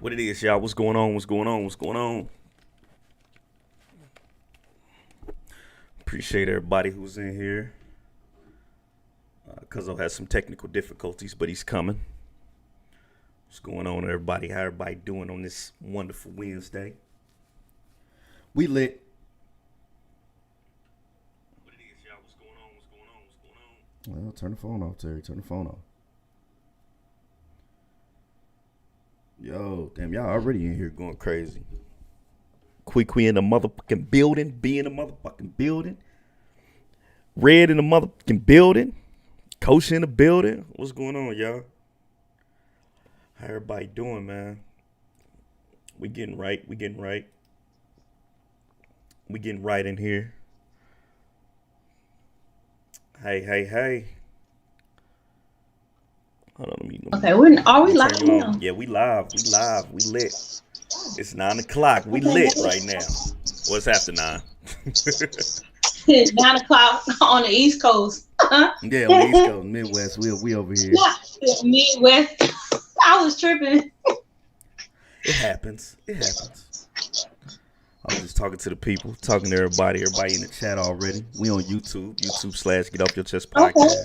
What it is, y'all? What's going on? What's going on? What's going on? Appreciate everybody who's in here. Cuzzo has some technical difficulties, but he's coming. What's going on, everybody? How everybody doing on this wonderful Wednesday? We lit. What it is, y'all? What's going on? What's going on? What's going on? Well, turn the phone off, Terry. Turn the phone off. Yo, damn, y'all already in here going crazy. Quee in the motherfucking building. B in the motherfucking building. Red in the motherfucking building. Coach in the building. What's going on, y'all? How everybody doing, man? We getting right. We getting right. We getting right in here. Hey. Hold on, Okay, are we live now? Yeah, we live. We lit. It's 9 o'clock. We lit right now. What's after 9? 9 o'clock on the East Coast. Yeah, on the East Coast, Midwest. We over here. Yeah, Midwest. I was tripping. It happens. I was just talking to the people, talking to everybody in the chat already. We on YouTube / Get Off Your Chest podcast. Okay.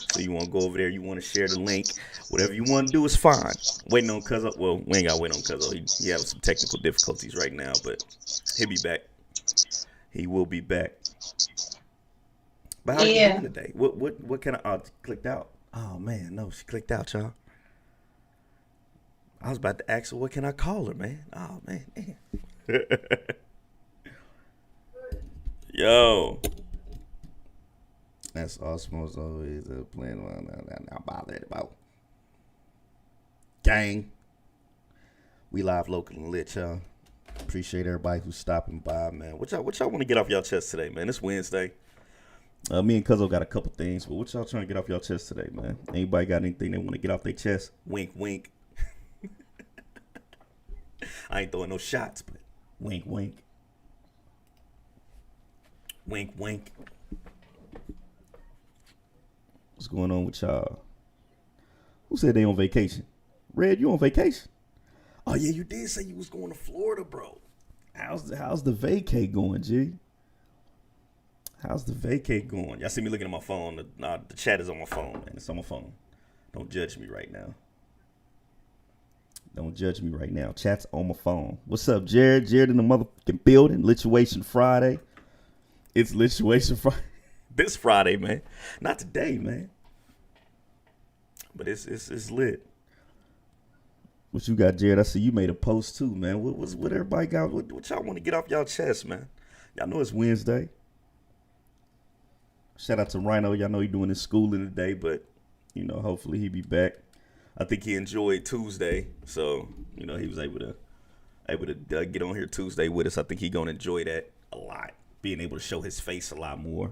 So you want to go over there, you want to share the link. Whatever you want to do is fine. Waiting on Cuzzo. Well, we ain't got to wait on Cuzzo. He having some technical difficulties right now, but he'll be back. He will be back. But how you doing today? What kind of... Oh, clicked out. Oh, man. No, she clicked out, y'all. I was about to ask her, what can I call her, man? Oh, man. Yo. That's Osmo's always playing now bother about. Gang. We live local and lit, y'all. Appreciate everybody who's stopping by, man. What y'all want to get off y'all chest today, man? It's Wednesday. Me and Cuzzo got a couple things, but what y'all trying to get off y'all chest today, man? Anybody got anything they want to get off their chest? Wink, wink. I ain't throwing no shots, but wink, wink. Wink, wink. What's going on with y'all? Who said they on vacation? Red, you on vacation? Oh yeah, you did say you was going to Florida, bro. How's the vacay going, G? How's the vacay going? Y'all see me looking at my phone. The chat is on my phone, man. It's on my phone. Don't judge me right now. Don't judge me right now. Chat's on my phone. What's up, Jared? Jared in the motherfucking building. Lituation Friday. It's Lituation Friday. This Friday, man. Not today, man. But it's lit. What you got, Jared? I see you made a post too, man. What everybody got? What y'all want to get off y'all chest, man? Y'all know it's Wednesday. Shout out to Rhino. Y'all know he doing his schooling today, but you know, hopefully he be back. I think he enjoyed Tuesday, so you know he was able to get on here Tuesday with us. I think he gonna enjoy that a lot, being able to show his face a lot more.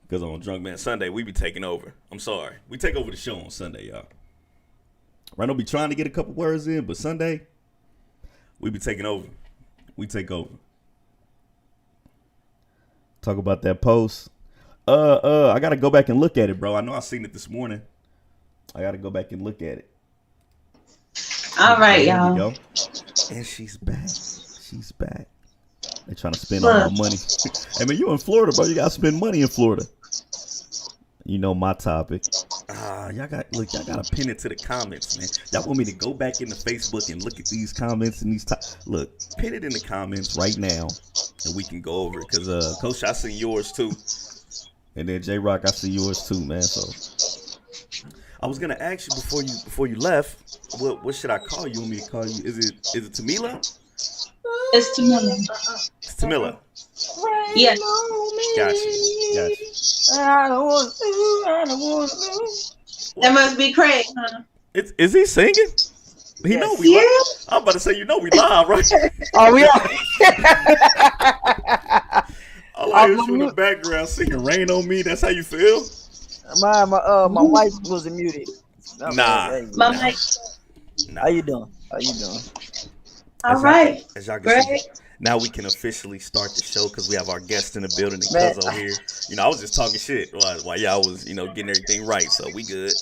Because on Drunk Man Sunday, we be taking over. I'm sorry. We take over the show on Sunday, y'all. Rhino be trying to get a couple words in, but Sunday, we be taking over. We take over. Talk about that post. I got to go back and look at it, bro. I know I seen it this morning. I got to go back and look at it. All right, y'all. Go. And she's back. She's back. They trying to spend all my money. Hey, man, you in Florida, bro. You got to spend money in Florida. You know my topic. Y'all got to pin it to the comments, man. Y'all want me to go back into Facebook and look at these comments and these look, pin it in the comments right now, and we can go over it. Because, Coach, I see yours, too. And then, J-Rock, I see yours, too, man. So, I was going to ask you before you left, what should I call you? You want me to call you? Is it Tamilla? It's Tamilla. It's Tamilla. Yes. Gotcha. I don't want to. That must be Craig, huh? Is he singing? He know we live. I'm about to say, you know we live, right? Oh, we are. I hear you in the background singing "Rain on Me." That's how you feel? My wife wasn't muted. Nah. How you doing? All right. As y'all can see, now we can officially start the show because we have our guest in the building and Cuzzo here. You know, I was just talking shit while y'all was, getting everything right. So we good.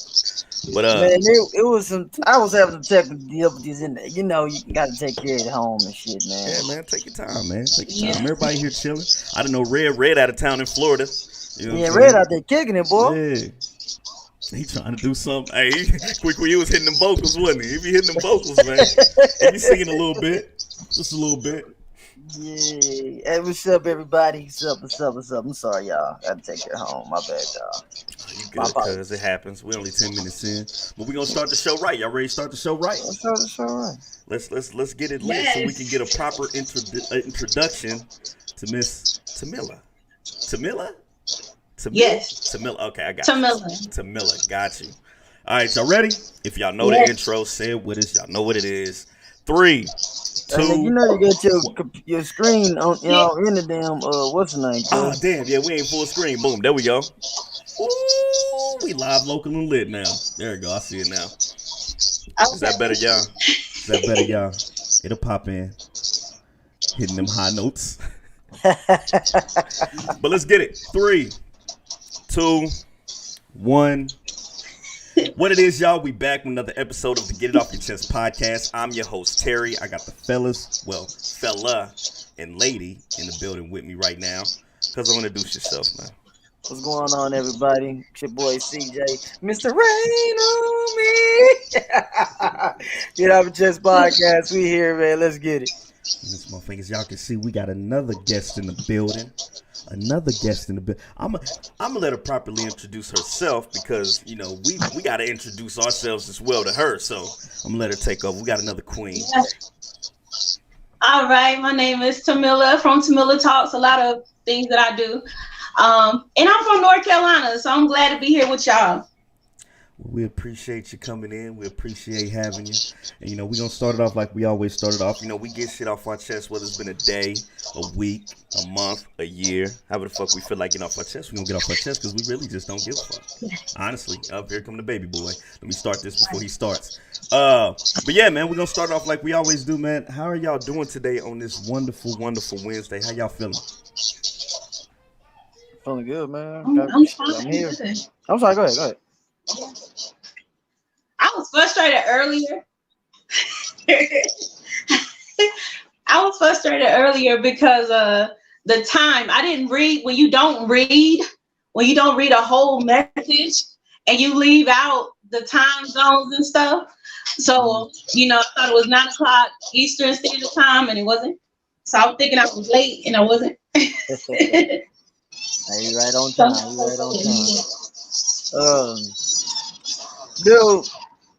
But Man, it was some. I was having some technical difficulties in there. You know, you gotta take care of the home and shit, man. yeah, man, take your time, man. Take your Yeah. time. Everybody here chilling. I didn't know Red out of town in Florida. You know Yeah, what I'm Red saying? out there kicking it, boy. Yeah. He trying to do something. Hey, quick when he was hitting them vocals, wasn't he? He be hitting them vocals, man. He be singing a little bit. Just a little bit. Yeah. Hey, what's up, everybody? What's up? I'm sorry, y'all. Gotta take it home. My bad, y'all. You good, cuz it happens. We only 10 minutes in. But we gonna start the show right. Y'all ready to start the show right? Let's start the show right. Let's get it lit so we can get a proper introduction to Miss Tamilla. Tamilla? Yes. Tamilla. Okay, I got Tamilla. you. Tamilla, got you. All right, y'all ready? If y'all know the intro, say it with us. Y'all know what it is. 3, 2. You know you got your screen on, you know, in the damn what's the name? Oh damn, yeah, we ain't full screen. Boom, there we go. Ooh, we live, local, and lit now. There we go. I see it now. Is that better, y'all? Is that better, y'all? It'll pop in, hitting them high notes. But let's get it. 3, 2, 1. What it is, y'all, we back with another episode of the Get It Off Your Chest podcast. I'm your host, Terry. I got the fella and lady in the building with me right now. Cuz I want to introduce yourself, man. What's going on, everybody? It's your boy CJ, Mr. Rain on me. Get Off Your Chest podcast. We here, man. Let's get it. And this motherfuckers, y'all can see we got another guest in the building. I'm gonna let her properly introduce herself because you know we gotta introduce ourselves as well to her. So I'm gonna let her take over. We got another queen. All right, my name is Tamilla from Tamilla Talks. A lot of things that I do, and I'm from North Carolina, so I'm glad to be here with y'all. We appreciate you coming in. We appreciate having you. And, you know, we're going to start it off like we always started off. You know, we get shit off our chest, whether it's been a day, a week, a month, a year. However the fuck we feel like getting off our chest, we're going to get off our chest because we really just don't give a fuck. Honestly, up here come the baby boy. Let me start this before he starts. But yeah, man, we're going to start off like we always do, man. How are y'all doing today on this wonderful, wonderful Wednesday? How y'all feeling? Feeling good, man. I'm fine. I'm here. I'm sorry, go ahead. I was frustrated earlier. Because the time I didn't read when you don't read a whole message and you leave out the time zones and stuff. So you know, I thought it was 9 o'clock Eastern Standard Time and it wasn't. So I was thinking I was late and I wasn't. Hey, you right on time. Dude,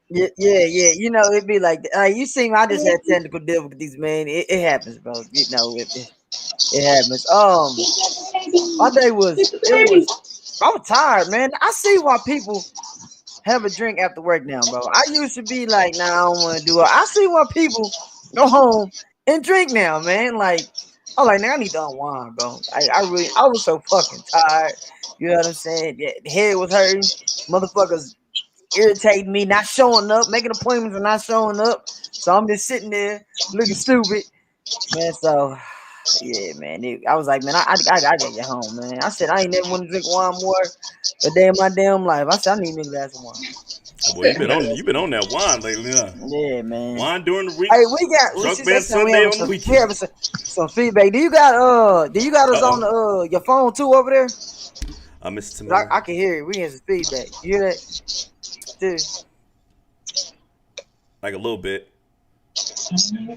yeah. You know, it'd be like, you see, I just had technical difficulties, man. It happens, bro. You know, it happens. My day was, I was tired, man. I see why people have a drink after work now, bro. I used to be like, nah, I don't want to do it. I see why people go home and drink now, man. Like, I'm like, now I need to unwind, bro. I was so fucking tired. You know what I'm saying? Yeah, the head was hurting. Motherfuckers irritating me, not showing up, making appointments and not showing up. So I'm just sitting there looking stupid, man. So yeah, man. I was like, man, I gotta get home, man. I said I ain't never want to drink wine more a day in my damn life. I said I need me a glass of wine. Boy, you been on that wine lately, huh? Yeah, man. Wine during the week. Hey, we got Sunday on the weekend. We have some feedback. Do you got us on the your phone too over there? Mr. Tamilla. I can hear it. We have some feedback. You hear that? Dude. Like a little bit.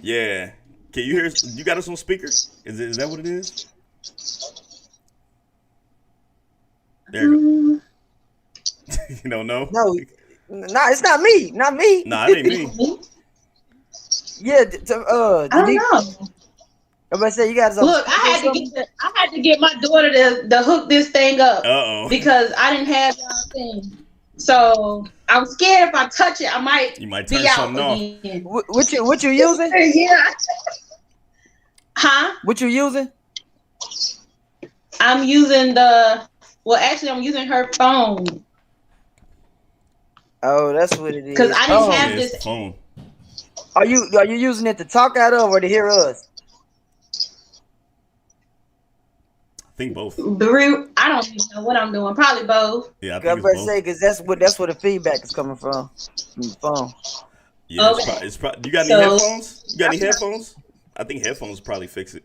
Yeah. Can you hear? You got us on speaker? Is that what it is? There you go. You don't know? No, it's not me. Not me. Nah, it ain't me. Yeah. I don't know. Everybody say you got us. Look, I had to get my daughter to hook this thing up. Because I didn't have y'all thing. So I'm scared if I touch it, I might turn be out something again. off. What you using? Yeah. Huh? What you using? I'm using I'm using her phone. Oh, that's what it is. Because I didn't have this phone. Are you using it to talk out of or to hear us? I think both. I don't even know what I'm doing. Probably both. Yeah, I I think was about it's to both. say because that's where the feedback is coming from the phone. Yeah, Okay. it's probably. You got any So- headphones? You got any headphones? I think headphones probably fix it.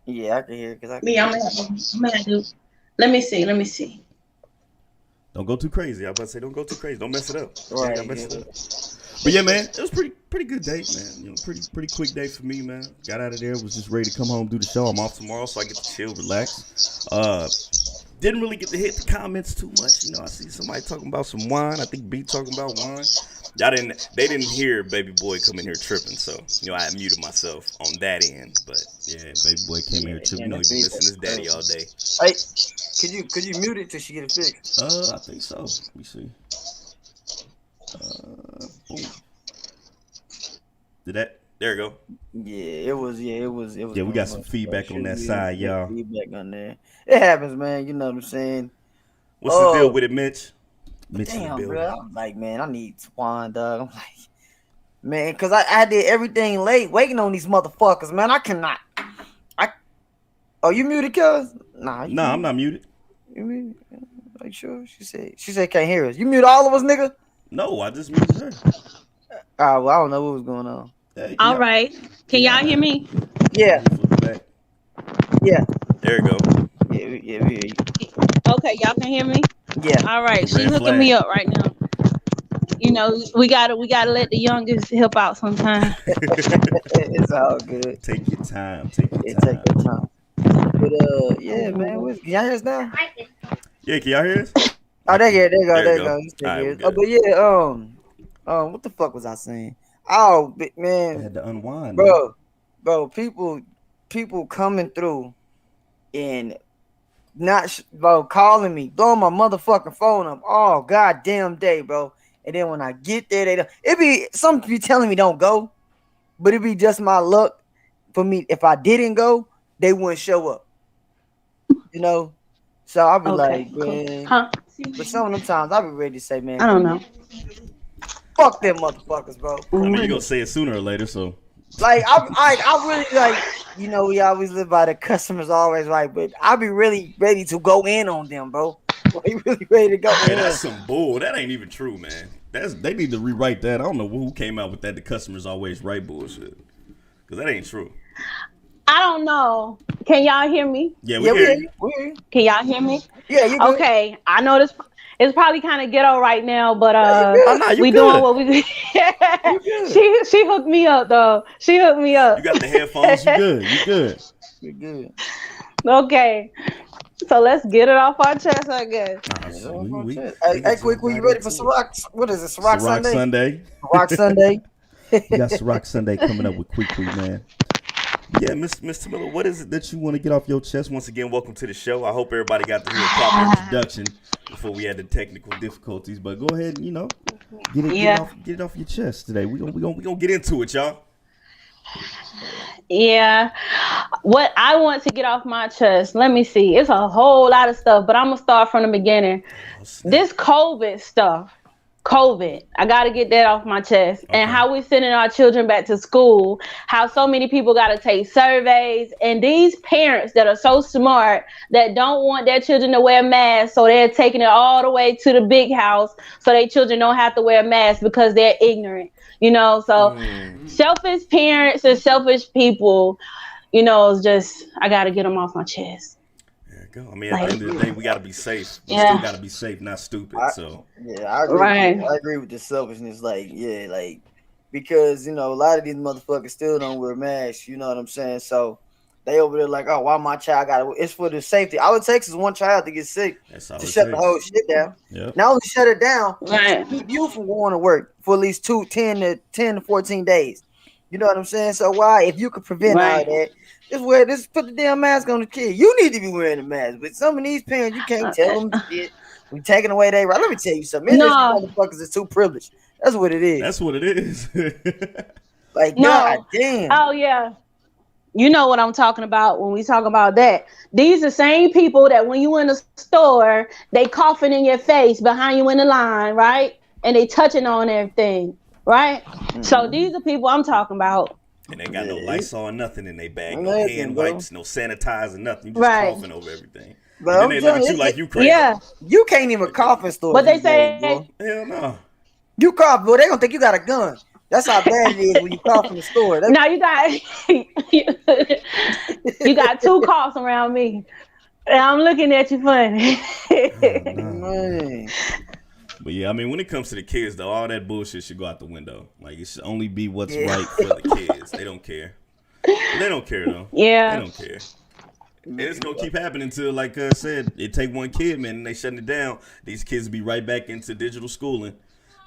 Yeah, I can hear because I can. Me, I'm gonna have to. Let me see. Don't go too crazy. I was about to say, don't go too crazy. Don't mess it up. Right, Don't mess yeah. it up. But yeah, man, it was pretty good day, man. You know, pretty quick day for me, man. Got out of there, was just ready to come home, do the show. I'm off tomorrow, so I get to chill, relax. Didn't really get to hit the comments too much. You know, I see somebody talking about some wine. I think B talking about wine. They didn't hear Baby Boy come in here tripping, so you know I muted myself on that end. But yeah, Baby Boy came in here tripping. You know he been missing his daddy all day. Hey, could you mute it till she get it fixed? I think so. Let me see. Boom. Did that? There you go. Yeah, it was. Yeah, we got some feedback on that side, y'all. Feedback on there. It happens, man. You know what I'm saying? What's the deal with it, Mitch? Mitch in the Damn, building. bro. I'm like, man, I need Swan, dog. I'm like, man, because I did everything late, waiting on these motherfuckers, man. I cannot. Oh, you muted, cuz? Nah, I'm not muted. You muted? Like, sure? She said can't hear us. You mute all of us, nigga? No, I just muted her. Well, I don't know what was going on. Hey, All right. Can y'all hear me? Yeah. Yeah. There you go. Yeah, we hear you. Okay, y'all can hear me? Yeah. All right. She Red hooking flag. me up right now. You know, we gotta let the youngest help out sometimes. It's all good. Take your time. Take your Take time. your time. But yeah, man. Can y'all hear us now? Yeah, can y'all hear us? Oh, there you go. There you go. You still All right, hear we us. good. But yeah, what the fuck was I saying? Oh, I man, had to unwind, man. bro, people coming through and not calling me, blowing my motherfucking phone up all goddamn day, bro. And then when I get there, it be some be telling me don't go, but it be just my luck for me. If I didn't go, they wouldn't show up, you know. So I'll be like, man. Huh? But some of them times I'll be ready to say, man, I don't know. fuck them motherfuckers, bro. I mean, you're gonna say it sooner or later, so Like I really like, you know, we always live by the customers always right, but I'll be really ready to go in on them, bro. Like really ready to go hey, in. that's some bull. That ain't even true, man. They need to rewrite that. I don't know who came out with that. The customer's always right bullshit, because that ain't true. I don't know. Can y'all hear me? Yeah, Yeah, we hear you. we hear you. Can y'all hear me? Yeah, you good. Okay. I know this. It's probably kind of ghetto right now, but Oh, nah, you we good. doing what we. She hooked me up though. She hooked me up. You got the headphones. You good. You good. You're good. Okay. So let's get it off our chest, I guess. Hey, quick, you ready for Ciroc? What is it? Ciroc Sunday? Ciroc Sunday. We got Ciroc Sunday coming up with Quick, man. Yeah, Miss Tamilla, what is it that you want to get off your chest? Once again, welcome to the show. I hope everybody got to hear a proper introduction before we had the technical difficulties. But go ahead and, you know, get it off your chest today. We gonna get into it, y'all. Yeah. What I want to get off my chest, let me see. It's a whole lot of stuff, but I'm going to start from the beginning. This COVID stuff. I got to get that off my chest. Okay. And how we sending our children back to school, how so many people got to take surveys, and these parents that are so smart that don't want their children to wear masks, so they're taking it all the way to the big house so their children don't have to wear masks because they're ignorant, you know. So selfish parents and selfish people, you know, it's just, I got to get them off my chest. I mean, at the end of the day, we got to be safe. We still got to be safe, not stupid. I agree. Right. I agree with the selfishness. Because, you know, a lot of these motherfuckers still don't wear masks. You know what I'm saying? So they over there like, oh, why my child got it? It's for the safety. All it takes is one child to get sick to shut the whole shit down. Yep. Not only shut it down, keep you from going to work for at least 10 to 14 days. You know what I'm saying? So why, if you could prevent all that, just put the damn mask on the kid. You need to be wearing a mask. But some of these parents, you can't tell them shit. We're taking away their right. Let me tell you something. These motherfuckers are too privileged. That's what it is. That's what it is. God damn. Oh, yeah. You know what I'm talking about when we talk about that. These are the same people that when you in the store, they coughing in your face behind you in the line, right? And they touching on everything, right? Mm-hmm. So these are people I'm talking about. And they got no Lysol, nothing in their bag, no Nothing, hand bro. wipes, no sanitizer, nothing. You just Right. coughing over everything. Bro, And then I'm they look telling at you you, like you crazy. Yeah. you can't even cough in stores. But they these days, say boy. Hell no. You cough, boy, they gonna think you got a gun. That's how bad it is when you cough in the store. now you got you got 2 coughs around me. And I'm looking at you funny. Man. But yeah, I mean, when it comes to the kids, though, all that bullshit should go out the window. Like, it should only be what's Yeah. right for the kids. They don't care. They don't care, though. Yeah. They don't care. And it's going to keep happening until, like I said, it take one kid, man, and they shutting it down. These kids will be right back into digital schooling.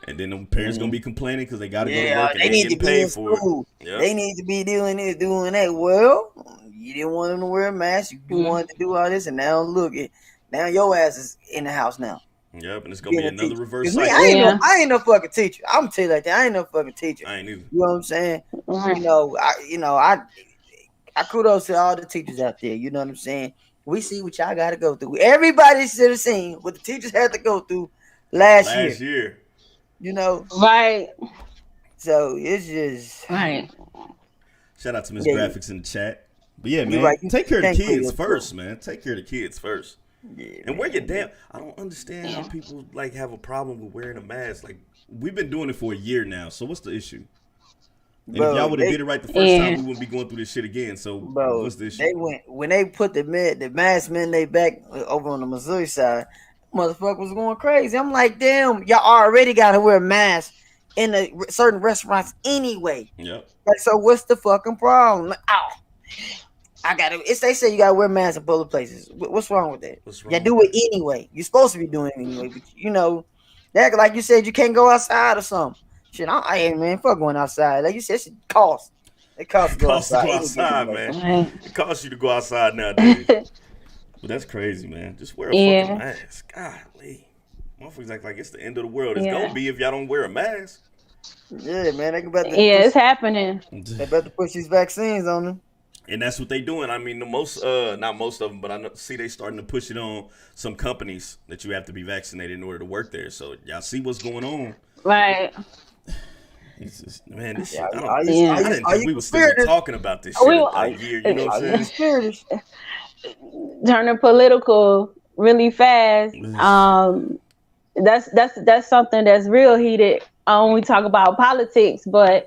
And then the parents going to be complaining because they got to go to work and they they need getting to be paid in for school. it. Yep. They need to be doing this, doing that. Well, you didn't want them to wear a mask. You wanted to do all this, and now look it. Now your ass is in the house now. Yep, and it's going to be Being a another teacher. reverse 'Cause me, cycle. I ain't no fucking teacher. I'm gonna tell you like that. I ain't no fucking teacher. I ain't either. You know what I'm saying? I kudos to all the teachers out there. You know what I'm saying? We see what y'all got to go through. Everybody should have seen what the teachers had to go through last year. You know, Right. so it's just Right. Shout out to Miss Yeah. Graphics in the chat. But yeah, You're man, right. You take care of the can't quit kids your first, man. Take care of the kids first. yeah, And wear your damn. I don't understand how people like have a problem with wearing a mask. Like, we've been doing it for a year now. So what's the issue? And Bro, if y'all would have they- did it right the first time, we wouldn't be going through this shit again. So Bro, what's the issue? they went when they put the mask mandate back over on the Missouri side. Motherfucker was going crazy. I'm like, damn, y'all already got to wear a mask in certain restaurants anyway. Yep. Like, so what's the fucking problem? Like, I gotta. They say you gotta wear masks in public places. What's wrong with that? What's wrong You do with it anyway. You're supposed to be doing it anyway. But you know, that like you said, you can't go outside or something. Shit, hey man, fuck going outside. Like you said, it costs. It costs to go Costs to outside. go Anything outside, anyway. man. Right. It costs you to go outside nowadays. But that's crazy, man. Just wear a Yeah. fucking mask. Golly. Motherfuckers act like it's the end of the world. It's Yeah. gonna be if y'all don't wear a mask. Yeah, man, they better Yeah, it's happening. they better push these vaccines on them. And that's what they doing. I mean, the most, not most of them, but see they starting to push it on some companies that you have to be vaccinated in order to work there. So y'all see what's going on. Right. It's just, man, this shit. Yeah, I Yeah. didn't are think you we were still conspiracy? talking about this shit We- a year. You know what I'm saying? Turning political really fast. That's something that's real heated when we talk about politics. But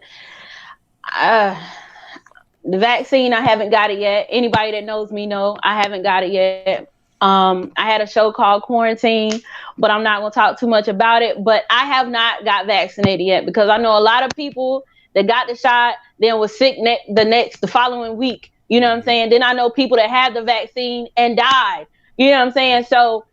the vaccine, I haven't got it yet. Anybody that knows me know I haven't got it yet. I had a show called Quarantine, but I'm not going to talk too much about it. But I have not got vaccinated yet because I know a lot of people that got the shot, then was sick the following week. You know what I'm saying? Then I know people that had the vaccine and died. You know what I'm saying? So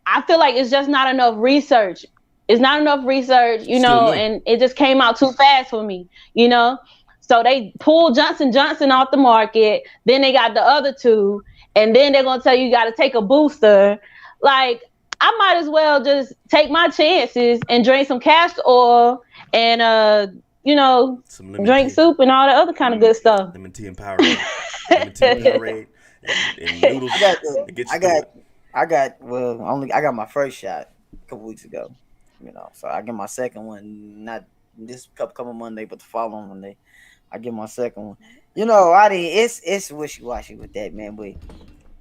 I feel like it's just not enough research. It's not enough research, you know, and it just came out too fast for me, you know? So they pulled Johnson & Johnson off the market. Then they got the other two. And then they're going to tell you got to take a booster. Like, I might as well just take my chances and drink some castor oil and, you know, drink soup and all the other kind of good stuff. Lemon tea and Powerade. Lemon tea and Powerade. And noodles. I got my first shot a couple weeks ago. You know, so I get my second one, not this couple Monday, but the following Monday. I get my second one. You know, it's wishy-washy with that, man, but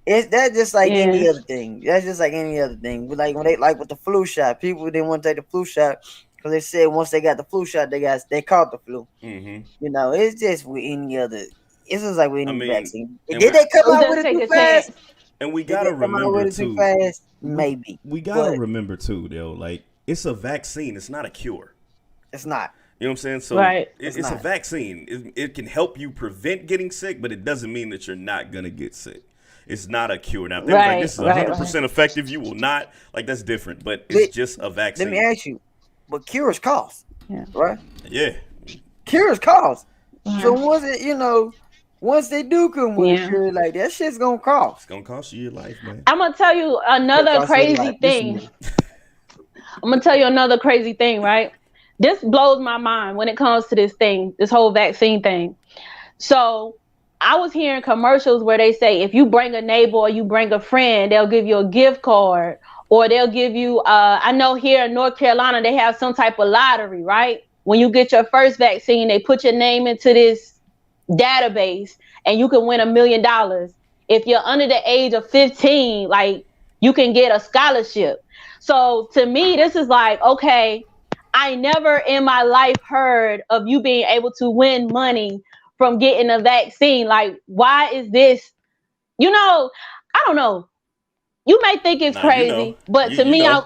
that's just like any other thing. That's just like any other thing. But like when they with the flu shot, people didn't want to take the flu shot because they said once they got the flu shot, they caught the flu. Mm-hmm. You know, it's just with any other. It's just like with any vaccine. Did they come out with it too fast? And we gotta remember too. Maybe we gotta remember too, though. Like, it's a vaccine. It's not a cure. It's not. You know what I'm saying? So it's a vaccine. It can help you prevent getting sick, but it doesn't mean that you're not going to get sick. It's not a cure. Now, if they're like, this is 100% effective, you will not. Like, that's different. But it's just a vaccine. Let me ask you, but cures cost, right? Yeah. Cures cost. So once they do come with a cure like that, shit's going to cost. It's going to cost you your life, man. I'm going to tell you another crazy thing. I'm going to tell you another crazy thing, right? This blows my mind when it comes to this whole vaccine thing. So I was hearing commercials where they say, if you bring a neighbor or you bring a friend, they'll give you a gift card or they'll give you, I know here in North Carolina, they have some type of lottery, right? When you get your first vaccine, they put your name into this database and you can win $1 million. If you're under the age of 15, like you can get a scholarship. So to me, this is like, okay, I never in my life heard of you being able to win money from getting a vaccine. Like, why is this? I don't know. You may think it's crazy, but to me, I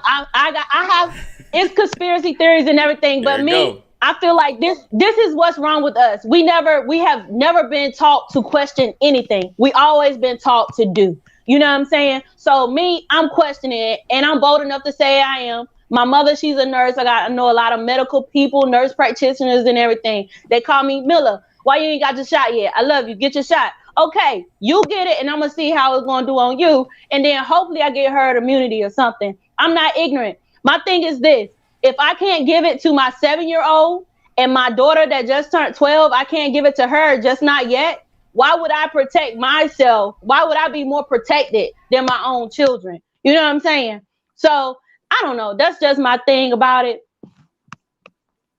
have it's conspiracy theories and everything. But me, I feel like this is what's wrong with us. We have never been taught to question anything. We always been taught to do. You know what I'm saying? So me, I'm questioning it, and I'm bold enough to say I am. My mother, she's a nurse. I know a lot of medical people, nurse practitioners, and everything. They call me Miller. Why you ain't got your shot yet? I love you. Get your shot. Okay, you get it, and I'm gonna see how it's gonna do on you, and then hopefully I get herd immunity or something. I'm not ignorant. My thing is this: if I can't give it to my 7-year-old and my daughter that just turned 12, I can't give it to her, just not yet. Why would I protect myself? Why would I be more protected than my own children? You know what I'm saying? So I don't know. That's just my thing about it.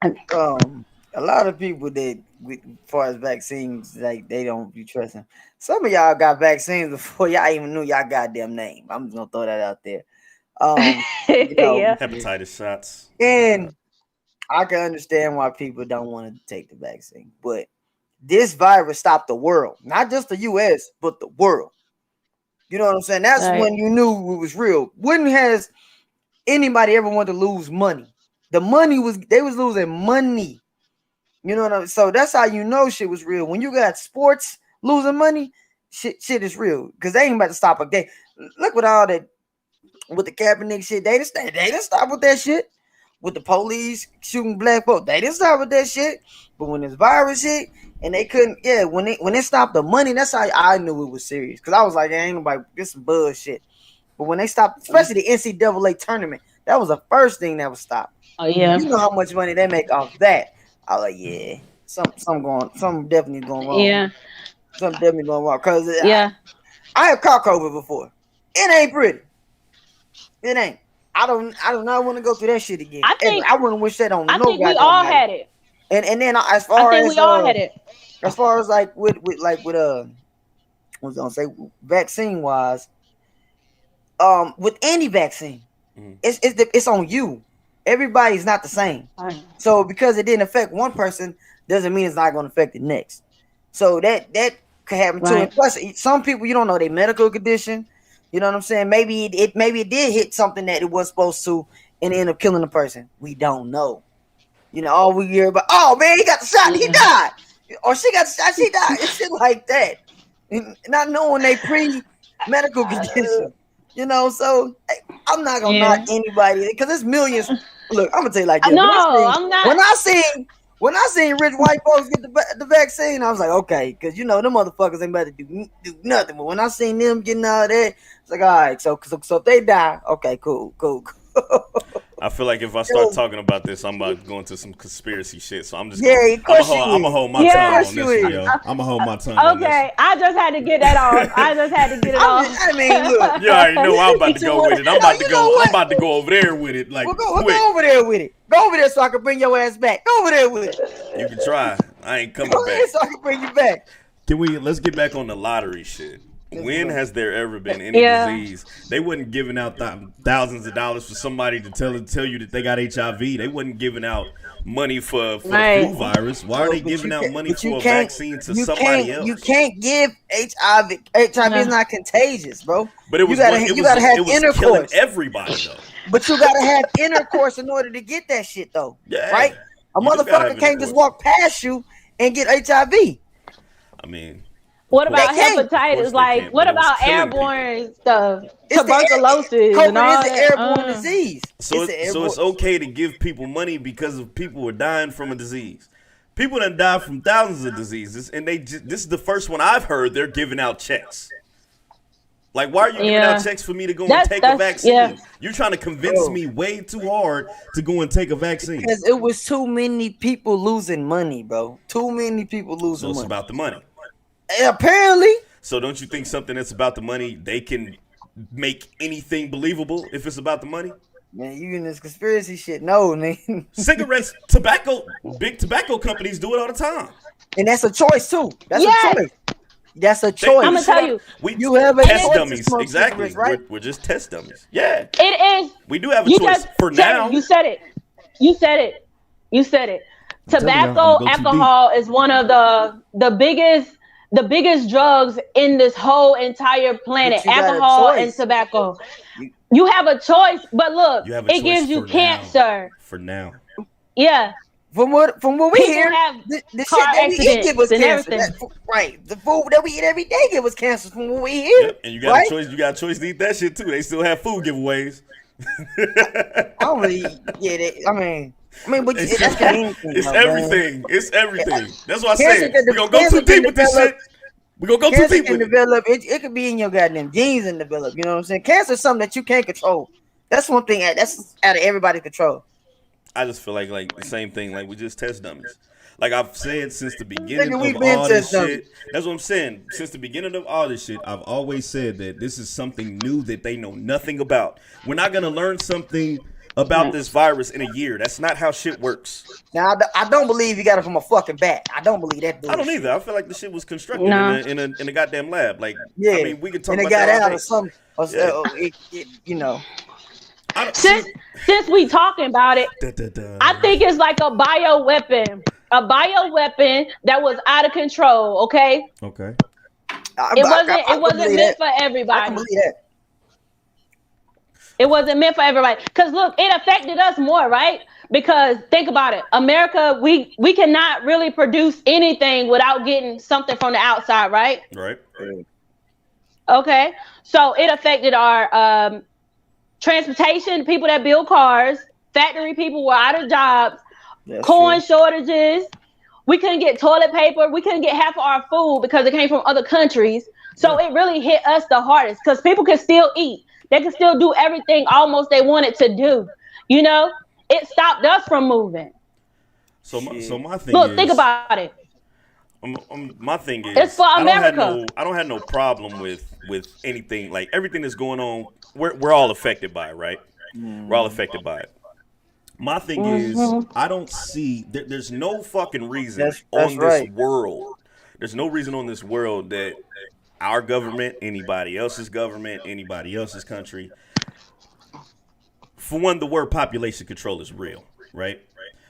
A lot of people that, as far as vaccines, like they don't be trusting. Some of y'all got vaccines before y'all even knew y'all goddamn name. I'm just gonna throw that out there. Yeah. Hepatitis shots. And I can understand why people don't want to take the vaccine, but this virus stopped the world, not just the U.S., but the world. You know what I'm saying? That's Right. when you knew it was real. When has anybody ever wanted to lose money? They was losing money. You know what I mean? So that's how you know shit was real. When you got sports losing money, shit is real. Because they ain't about to stop a day. Look with all that, with the Kaepernick shit, they didn't stop with that shit. With the police shooting black folks, they didn't stop with that shit. But when this virus hit and they couldn't, when they stopped the money, that's how I knew it was serious. Because I was like, ain't nobody, this some bullshit. But when they stopped, especially the NCAA tournament, that was the first thing that was stopped. Oh yeah. You know how much money they make off that. I was like, yeah, something definitely going wrong. Yeah. Something definitely going wrong. Cause Yeah. I have caught COVID before. It ain't pretty. It ain't. I do not want to go through that shit again. I wouldn't wish that on I no think we goddamn all body. had it. And then as far as we all had it. As far as like with I was gonna say vaccine wise, with any vaccine, it's on you. Everybody's not the same. So because it didn't affect one person doesn't mean it's not going to affect the next. So that could happen too. And plus, some people, you don't know their medical condition. You know what I'm saying? Maybe it did hit something that it was supposed to and end up killing the person. We don't know. You know, all we hear about, oh man, he got the shot, he died. Or she got the shot, she died. It's shit like that. And not knowing they pre-medical condition. You know, so I'm not gonna knock anybody because there's millions. Look, I'm gonna tell you like this. No, I'm not. When I seen rich white folks get the vaccine, I was like, okay, because you know them motherfuckers ain't about to do nothing. But when I seen them getting all that, it's like, all right, so if they die, okay, cool. I feel like if I start talking about this, I'm about to go into some conspiracy shit. So I'm just I'm gonna hold my tongue on this one, yo. I'm gonna hold my tongue on this. Okay, I just had to get that off. I mean, look. You already know I'm about to go with it. I'm about to go over there with it. Like, we'll go over there with it. Go over there so I can bring your ass back. Go over there with it. You can try. I ain't coming Go back. ahead so I can bring you back. Let's get back on the lottery shit. When has there ever been any disease? They wasn't giving out thousands of dollars for somebody to tell you that they got HIV. They wasn't giving out money for the flu virus. Why are they giving out money for a vaccine to somebody else? You can't give HIV. HIV is not contagious, bro. But it was intercourse. Killing everybody though. But you gotta have intercourse in order to get that shit though. Yeah, right? A motherfucker can't just walk past you and get HIV. I mean, what about hepatitis? Like, what about airborne stuff? Tuberculosis and all that. It's an airborne disease. So it's okay to give people money because of people who are dying from a disease. People that die from thousands of diseases, and this is the first one I've heard they're giving out checks. Like, why are you giving out checks for me to go and take a vaccine? Yeah. You're trying to convince me way too hard to go and take a vaccine. Because it was too many people losing money, bro. Too many people losing money. So it's about the money. Apparently. So don't you think something that's about the money, they can make anything believable if it's about the money? Man, you in this conspiracy shit? No, nigga. Cigarettes, tobacco, big tobacco companies do it all the time. And that's a choice too. That's Yes. a choice. That's a choice. I'm gonna tell you. You have a test choice to dummies. smoke Exactly. cigarettes, right? We're just test dummies. Yeah. It is. We do have a You choice just for said now. it. You said it. You said it. You said it. I'm telling y'all, Tobacco, I'm gonna go too alcohol is one of the biggest drugs in this whole entire planet. But you got a Alcohol and choice. tobacco. You- You have a choice, but look, You have a it choice gives you for now. cancer. For now. Yeah. From what we People hear, have the shit car that we eat give us accidents and cancer. everything. Right. The food that we eat every day give us cancer from what we hear. Yep. And you got right? a choice. You got a choice to eat that shit too. They still have food giveaways. I don't really get it. I mean, but It's, that's anything. it's though, man. everything. It's everything. That's what I Cancer said. can We're gonna go cancer too deep can with this develop- shit. We're gonna go too Cancer deep can with it. develop. It could be in your goddamn genes and develop. You know what I'm saying? Cancer is something that you can't control. That's one thing that's out of everybody's control. I just feel like the same thing. Like we just test dummies. Like I've said since the beginning Nigga, we of been all this test dummies. shit. That's what I'm saying. Since the beginning of all this shit, I've always said that this is something new that they know nothing about. We're not gonna learn something about this virus in a year. That's not how shit works. Now I don't believe you got it from a fucking bat. I don't believe that. I don't bullshit. either. I feel like the shit was constructed Nah. in a goddamn lab. Like Yeah, I mean, we can talk and it about got that all out day. of some. You know. I don't- Since we talking about it, Da, da, da. I think it's like a bioweapon that was out of control. Okay, Okay. it wasn't meant for I can everybody. believe that. It wasn't meant for everybody. Because look, it affected us more, right? Because think about it, America, we cannot really produce anything without getting something from the outside, right? Right. Okay, so it affected our transportation, people that build cars, factory people were out of jobs, That's corn true. shortages. We couldn't get toilet paper. We couldn't get half of our food because it came from other countries. So it really hit us the hardest because people can still eat. They can still do everything almost they wanted to do. You know, it stopped us from moving. So my thing Look, is, think about it. my thing is, It's for America. I don't have no problem with anything. Like everything that's going on, we're all affected by it, right? We're all affected by it. My thing is, I don't see there's no fucking reason That's on this right. world. There's no reason on this world that our government, anybody else's government, anybody else's country. For one, the word population control is real, right?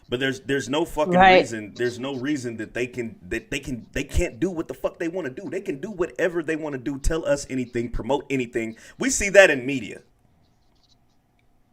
But there's no fucking Right. reason. There's no reason that they can't do what the fuck they want to do. They can do whatever they want to do. Tell us anything. Promote anything. We see that in media.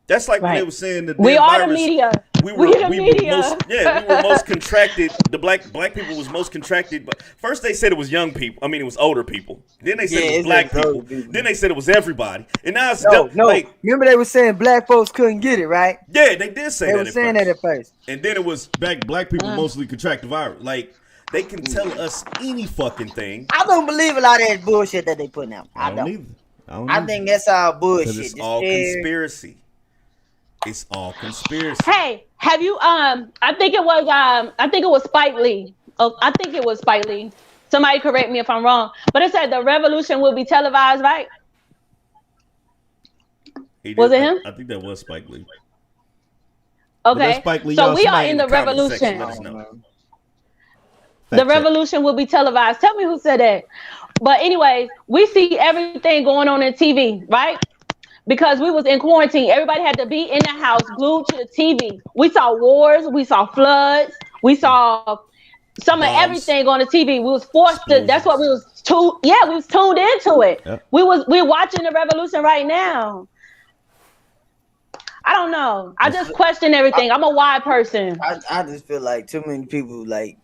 That's like when Right. they were saying the We damn are virus. the media. We We the media. we were most contracted. The black people was most contracted. But first they said it was young people. I mean, it was older people. Then they said Yeah, it was it's black just people. older people. Then they said it was everybody. And now it's No. like, Remember they were saying black folks couldn't get it, right? yeah, they did say They that. were at saying first. that at first. And then it was black people mostly contract the virus. Like they can tell us any fucking thing. I don't believe a lot of that bullshit that they putting out. I don't. either. I think that's all bullshit. Because it's Just all scared. conspiracy. It's all conspiracy. Hey, have you I think it was Spike Lee. Oh, I think it was Spike Lee. Somebody correct me if I'm wrong. But it said the revolution will be televised, right? He did- Was it him? I think that was Spike Lee. Okay. that's Spike Lee, So y'all. we are Somebody in the comment section, revolution. let us know. Fact The check. revolution will be televised. Tell me who said that. But anyways, we see everything going on in TV, right? Because we was in quarantine. Everybody had to be in the house, glued to the TV. We saw wars. We saw floods. We saw some of Bombs. everything on the TV. We was forced to. That's what we was tuned. Yeah, we was tuned into it. Yep. We're watching the revolution right now. I don't know. I just question everything. I'm a wide person. I just feel like too many people like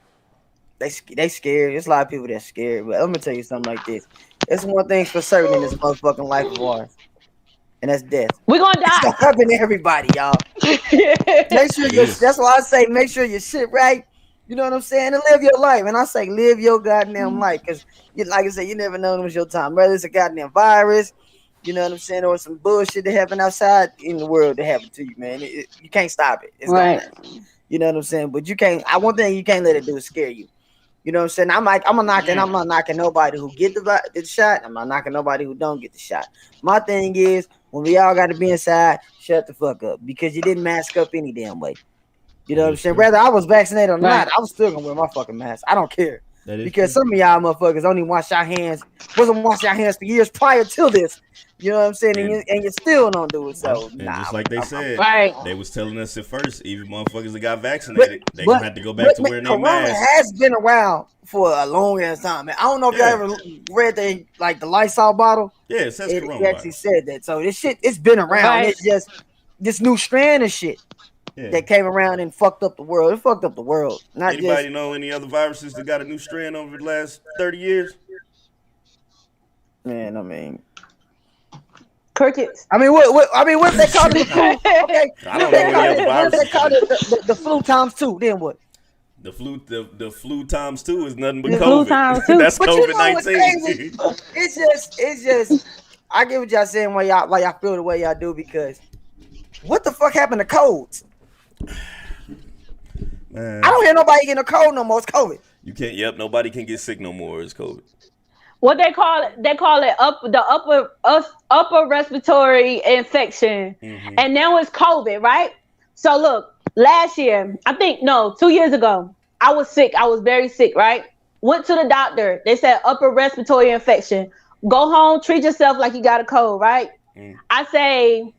they scared. There's a lot of people that's scared. But I'm gonna tell you something like this. There's one thing for certain in this motherfucking life of ours, and that's death. We're gonna It's die. gonna happen to everybody, y'all. Make sure Yes. that's why I say make sure your shit right. You know what I'm saying? And live your life. And I say live your goddamn life. Cause like I said, you never know when it's your time. Whether it's a goddamn virus, you know what I'm saying, or some bullshit that happened outside in the world that happened to you, man. You can't stop it. It's Right. gonna happen. You know what I'm saying? But you can't. One thing you can't let it do is scare you. You know what I'm saying? I'm not knocking nobody who get the shot. I'm not knocking nobody who don't get the shot. My thing is, When we all got to be inside, shut the fuck up because you didn't mask up any damn way. You know what I'm saying? Whether I was vaccinated or not, I was still gonna wear my fucking mask. I don't care because some of y'all motherfuckers only wash your hands, wasn't washing your hands for years prior to this. You know what I'm saying? And you still don't do it. So and just like they said, they was telling us at first, even motherfuckers that got vaccinated, they gonna have to go back to wearing their mask. Corona has been around for a long ass time, man. I don't know if y'all ever read the Lysol bottle. Yeah, it says Corona. It actually said that. So this shit, it's been around. It's just this new strand of shit. That came around and fucked up the world. It fucked up the world. Not anybody know any other viruses that got a new strand over the last 30 years? Man, I mean, crickets. I mean, what they call it? Okay, I don't know any other viruses. They call it the flu times 2. Then what? The flu times 2 is nothing but COVID. That's COVID-19. It's just. I get what y'all saying why y'all feel the way y'all do because what the fuck happened to colds? Man. I don't hear nobody getting a cold no more. It's COVID. You can't. Yep, nobody can get sick no more. It's COVID. What they call it? They call it upper respiratory infection, and now it's COVID, right? So look, last year, 2 years ago, I was sick. I was very sick, right? Went to the doctor. They said upper respiratory infection. Go home, treat yourself like you got a cold, right? I say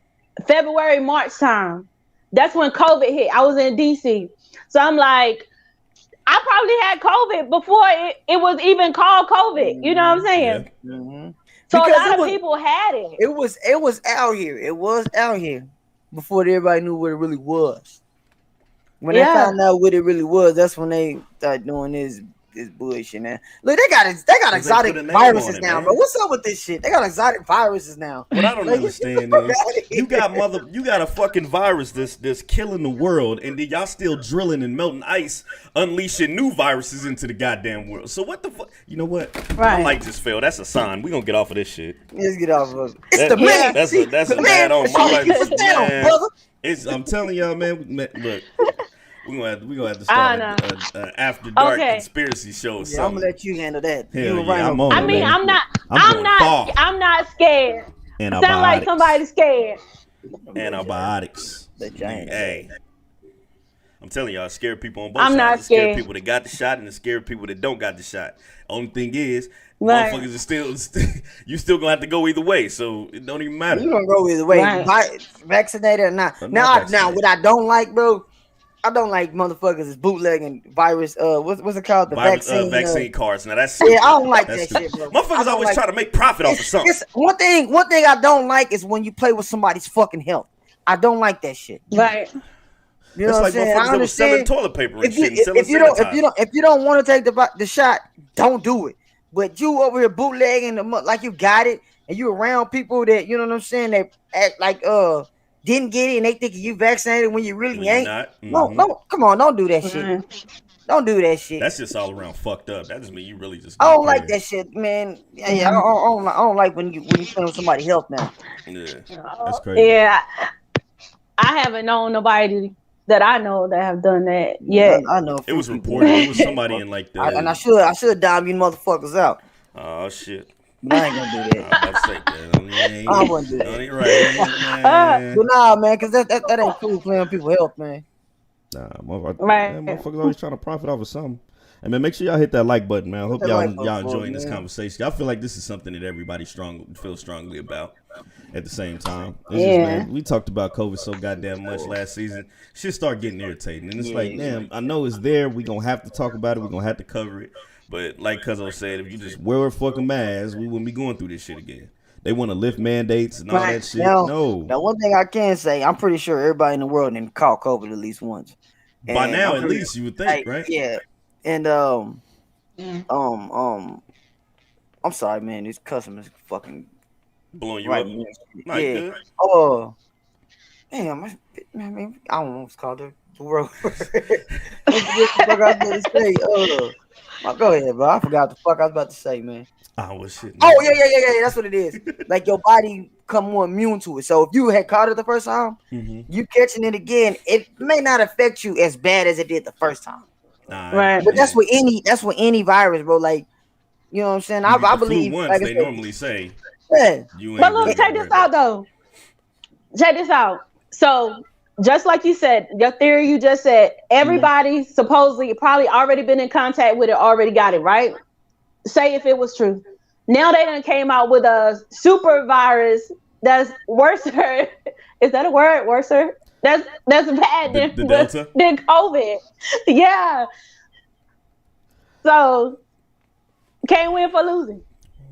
February, March time. That's when COVID hit. I was in DC. So I'm like, I probably had COVID before it was even called COVID. You know what I'm saying? Yeah. Mm-hmm. So because a lot of people had it. It was out here. It was out here before everybody knew what it really was. When they found out what it really was, that's when they started doing this bullshit now. Look, they got exotic viruses now, bro. What's up with this shit? They got exotic viruses now. What I don't understand is you got a fucking virus that's killing the world, and then y'all still drilling and melting ice, unleashing new viruses into the goddamn world. So what the fuck? You know what? Right. My light just fell. That's a sign. We gonna get off of this shit. Let's get off of it. It's the man. That's a bad on my life. Brother. I'm telling y'all, man. Look. We're gonna have to start an after dark conspiracy show or something. I'm gonna let you handle that. I'm on I mean, I'm not scared. I sound like somebody scared. Antibiotics. Hey. I'm telling y'all, scared people on both I'm sides. not It's scared. scared people that got the shot and the scared people that don't got the shot. Only thing is, motherfuckers are still you still gonna have to go either way, so it don't even matter. You gonna go either way, vaccinated or not. Now, what I don't like, bro. I don't like motherfuckers is bootlegging virus. What's it called? The vaccine cards. Now that's I don't like that shit, bro. Motherfuckers always try to make profit off of something. One thing I don't like is when you play with somebody's fucking health. I don't like that shit. Right. You know what I'm saying? I understand. Toilet paper and if you don't want to take the shot, don't do it. But you over here bootlegging like you got it, and you around people that you know what I'm saying that act like didn't get it and they think you vaccinated when you really ain't. No, come on, don't do that shit. Don't do that shit. That's just all around fucked up. That just mean you really just. I don't like that shit, man. Yeah, I don't like when you playing with somebody's health now. Yeah, that's crazy. Yeah, I haven't known nobody that I know that have done that yet. I know. It was reported. It was somebody in like the. And I should dime you motherfuckers out. Oh shit. But I ain't gonna do that. I'm about to say that. I wouldn't do that. Ain't right, but nah, man, because that ain't cool playing people's health, man. Nah, motherfuckers always trying to profit off of something. And man, make sure y'all hit that like button, man. I hope y'all enjoying this conversation. I feel like this is something that everybody feels strongly about at the same time. Just, man, we talked about COVID so goddamn much last season. Shit start getting irritating. And it's like, damn, I know it's there. We gonna have to talk about it. We gonna have to cover it. But like Cuzzo said, if you just wear a fucking mask, we wouldn't be going through this shit again. They want to lift mandates and all that shit. Now, one thing I can say, I'm pretty sure everybody in the world didn't caught COVID at least once. By now, at least you would think, right? Yeah. And I'm sorry, man. These customers fucking blowing you up. Yeah. Good. Oh, damn. I mean, I don't know what's called the world. Go ahead, bro. I forgot the fuck I was about to say, man. Oh, shit. Oh, yeah. That's what it is. Like your body come more immune to it. So if you had caught it the first time, you catching it again, it may not affect you as bad as it did the first time. Right. But that's with any virus, bro. Like, you know what I'm saying? I believe once, like they normally say. Yeah. But look, check this out though. check this out. So just like you said, your theory you just said, everybody supposedly probably already been in contact with it, already got it, right? Say if it was true. Now they done came out with a super virus that's worse. Is that a word? Worser? That's bad The Delta? than COVID. Yeah. So can't win for losing.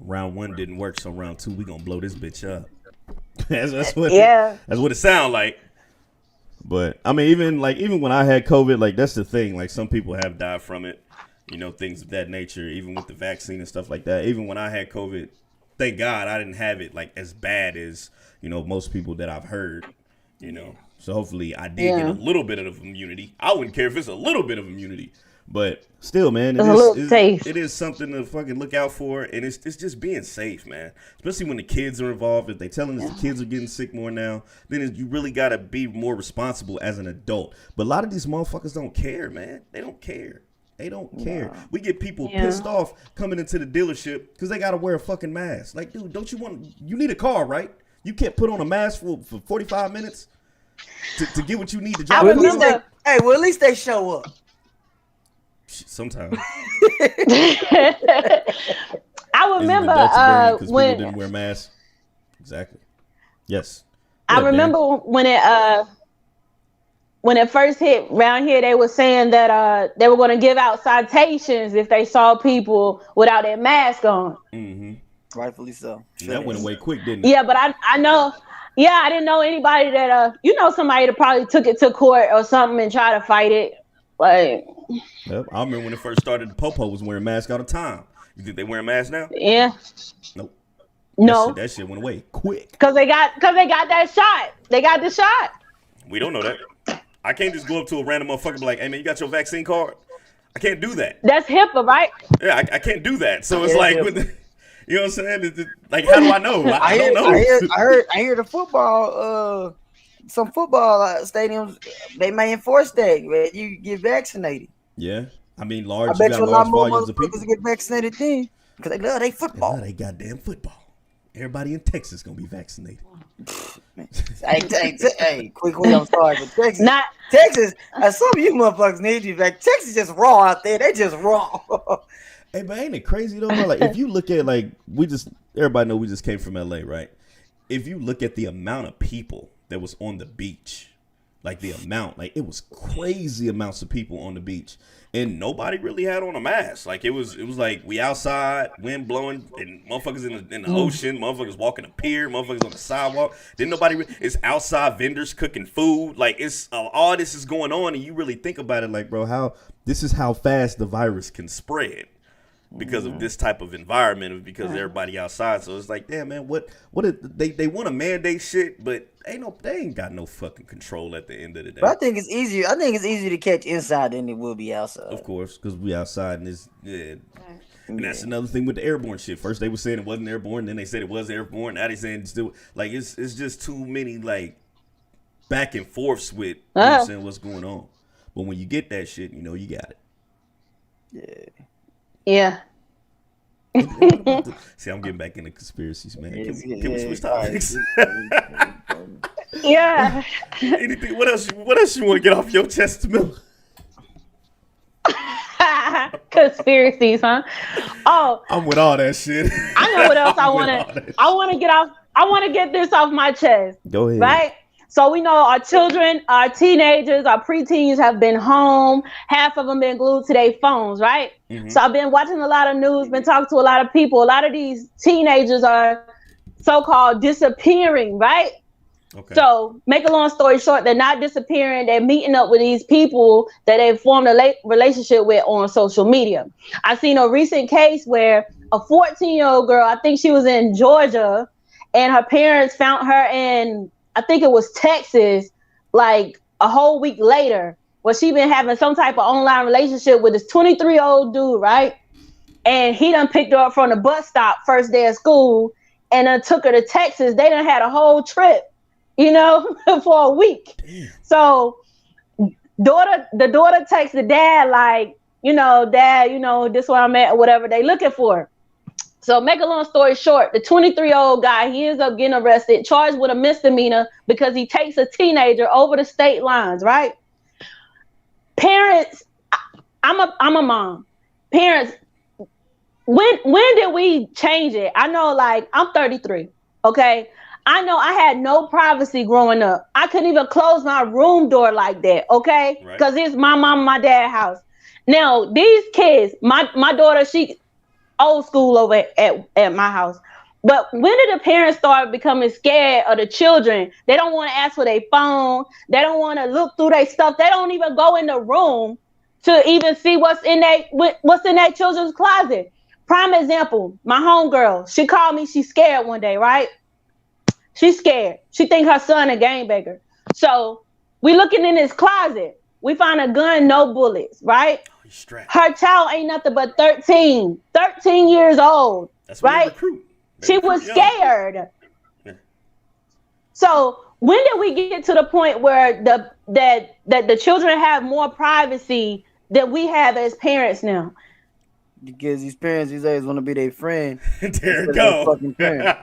Round 1 didn't work, so round 2 we gonna blow this bitch up. that's what it sound like. But I mean, even when I had COVID, like that's the thing. Like some people have died from it, things of that nature. Even with the vaccine and stuff like that. Even when I had COVID, thank God I didn't have it like as bad as most people that I've heard. So hopefully I did get a little bit of immunity. I wouldn't care if it's a little bit of immunity. But still, man, it is something to fucking look out for, and it's just being safe, man. Especially when the kids are involved. If they telling us the kids are getting sick more now, then you really got to be more responsible as an adult. But a lot of these motherfuckers don't care, man. They don't care. They don't care. We get people pissed off coming into the dealership because they got to wear a fucking mask. Like, dude, you need a car, right? You can't put on a mask for 45 minutes to get what you need to drive. I remember. At least they show up. Sometimes. I remember when people didn't wear masks. Exactly. Yes. I remember when it first hit around here, they were saying that they were going to give out citations if they saw people without their mask on. Mm-hmm. Rightfully so. That went away quick, didn't it? Yeah, but I know. Yeah, I didn't know anybody that somebody that probably took it to court or something and tried to fight it. Like, yep. I remember when it first started, the Popo was wearing masks all the time. You think they wearing masks now? Yeah. Nope. No. That shit went away quick. Cause they got that shot. They got the shot. We don't know that. I can't just go up to a random motherfucker and be like, "Hey man, you got your vaccine card?" I can't do that. That's HIPAA, right? Yeah, I can't do that. So it's like, you know what I'm saying? Like, how do I know? I don't know. I hear the football. Some football stadiums, they may enforce that where you get vaccinated. Yeah, I mean, I bet you a lot more motherfuckers get vaccinated then because they love their football. They love their goddamn football. Everybody in Texas gonna be vaccinated. Hey, quickly, I'm sorry, but Texas. Some of you motherfuckers need you back. Texas just raw out there. They just raw. Hey, but ain't it crazy though, bro? Like, if you look at everybody know we just came from LA, right? If you look at the amount of people that was on the beach, it was crazy amounts of people on the beach, and nobody really had on a mask. Like it was like we outside, wind blowing, and motherfuckers in the ocean, motherfuckers walking a pier, motherfuckers on the sidewalk. It's outside vendors cooking food. Like it's all this is going on, and you really think about it, like, bro, this is how fast the virus can spread. Because of this type of environment, because everybody outside. So it's like, damn, man, what they want to mandate shit, but they ain't got no fucking control at the end of the day. But I think it's easier to catch inside than it will be outside. Of course, because we outside and and that's another thing with the airborne shit. First they were saying it wasn't airborne, then they said it was airborne. Now they saying it's still like it's just too many like back and forths with saying what's going on. But when you get that shit, you got it. Yeah. Yeah. See, I'm getting back into conspiracies, man. Can we switch topics? Yeah. Anything? What else you want to get off your chest, Tamilla? Conspiracies, huh? Oh, I'm with all that shit. I know what else I want to get off. I want to get this off my chest. Go ahead. Right? So we know our children, our teenagers, our preteens have been home. Half of them been glued to their phones, right? Mm-hmm. So I've been watching a lot of news, been talking to a lot of people. A lot of these teenagers are so-called disappearing, right? Okay. So make a long story short, they're not disappearing. They're meeting up with these people that they've formed a relationship with on social media. I seen a recent case where a 14-year-old girl, I think she was in Georgia, and her parents found her in, I think it was Texas, like a whole week later, where she been having some type of online relationship with this 23-year-old dude, right? And he done picked her up from the bus stop first day of school and then took her to Texas. They done had a whole trip, for a week. Damn. So the daughter texts the dad like, Dad, this where I'm at or whatever they looking for. So make a long story short, the 23-year-old guy, he ends up getting arrested, charged with a misdemeanor because he takes a teenager over the state lines, right? Parents, I'm a mom. Parents, when did we change it? I know, like, I'm 33, okay? I know I had no privacy growing up. I couldn't even close my room door like that, okay? Because it's my mom and my dad's house. Now, these kids, my daughter, she old school over at my house. But when did the parents start becoming scared of the children? They don't want to ask for their phone. They don't want to look through their stuff. They don't even go in the room to even see what's in that children's closet. Prime example, my homegirl, she called me, she's scared one day, right? She's scared. She think her son a gangbanger. So we looking in his closet. We find a gun, no bullets, right? Her child ain't nothing but 13 years old. That's right? She was scared. Yeah. So when did we get to the point where that the children have more privacy than we have as parents now? Because these parents these days want to be their friend. There you go. Fucking parent.